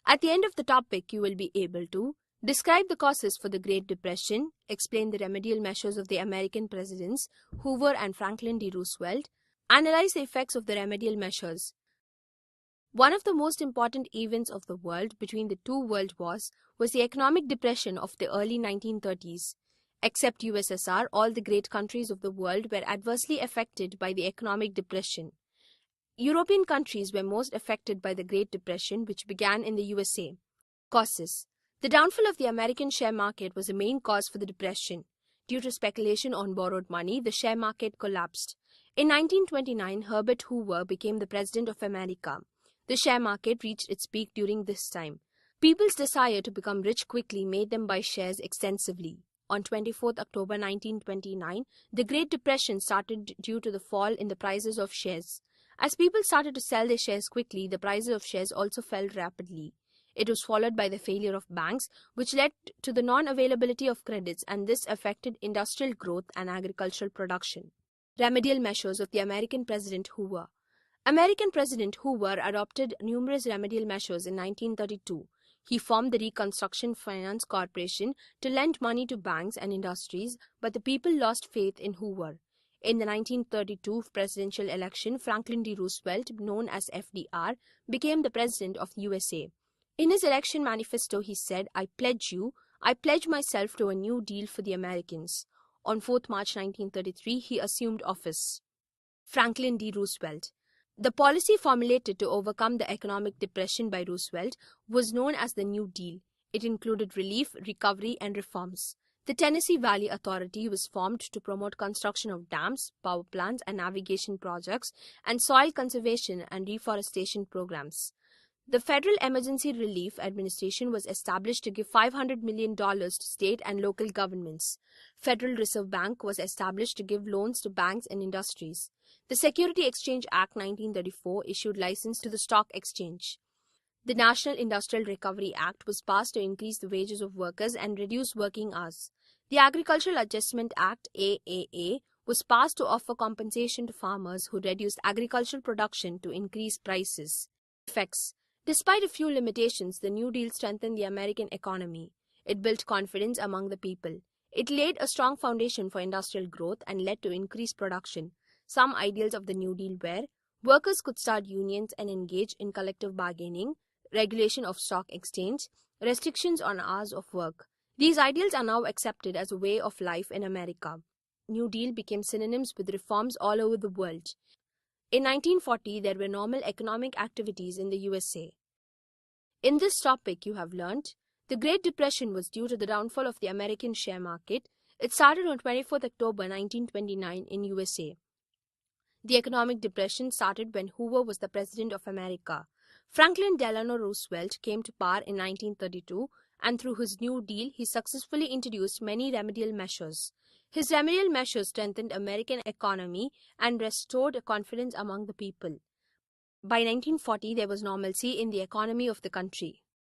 At the end of the topic, you will be able to describe the causes for the Great Depression, explain the remedial measures of the American presidents Hoover and Franklin D. Roosevelt, analyze the effects of the remedial measures. One of the most important events of the world between the two world wars was the economic depression of the early 1930s. Except USSR, all the great countries of the world were adversely affected by the economic depression. European countries were most affected by the Great Depression, which began in the USA. Causes. The downfall of the American share market was the main cause for the depression. Due to speculation on borrowed money, the share market collapsed. In 1929, Herbert Hoover became the President of America. The share market reached its peak during this time. People's desire to become rich quickly made them buy shares extensively. On 24th October 1929, the Great Depression started due to the fall in the prices of shares. As people started to sell their shares quickly, the prices of shares also fell rapidly. It was followed by the failure of banks, which led to the non-availability of credits, and this affected industrial growth and agricultural production. Remedial measures of the American President Hoover. American President Hoover adopted numerous remedial measures in 1932. He formed the Reconstruction Finance Corporation to lend money to banks and industries, but the people lost faith in Hoover. In the 1932 presidential election, Franklin D. Roosevelt, known as FDR, became the President of the USA. In his election manifesto, he said, I pledge myself to a New Deal for the Americans. On 4th March 1933, he assumed office. Franklin D. Roosevelt. The policy formulated to overcome the economic depression by Roosevelt was known as the New Deal. It included relief, recovery, and reforms. The Tennessee Valley Authority was formed to promote construction of dams, power plants, and navigation projects, and soil conservation and reforestation programs. The Federal Emergency Relief Administration was established to give $500 million to state and local governments. Federal Reserve Bank was established to give loans to banks and industries. The Security Exchange Act 1934 issued license to the stock exchange. The National Industrial Recovery Act was passed to increase the wages of workers and reduce working hours. The Agricultural Adjustment Act AAA was passed to offer compensation to farmers who reduced agricultural production to increase prices. Effects. Despite a few limitations, the New Deal strengthened the American economy. It built confidence among the people. It laid a strong foundation for industrial growth and led to increased production. Some ideals of the New Deal were: workers could start unions and engage in collective bargaining, regulation of stock exchange, restrictions on hours of work. These ideals are now accepted as a way of life in America. New Deal became synonyms with reforms all over the world. In 1940, there were normal economic activities in the USA. In this topic, you have learnt the Great Depression was due to the downfall of the American share market. It started on 24th October 1929 in USA. The economic depression started when Hoover was the President of America. Franklin Delano Roosevelt came to power in 1932, and through his New Deal, he successfully introduced many remedial measures. His remedial measures strengthened American economy and restored confidence among the people. By 1940, there was normalcy in the economy of the country.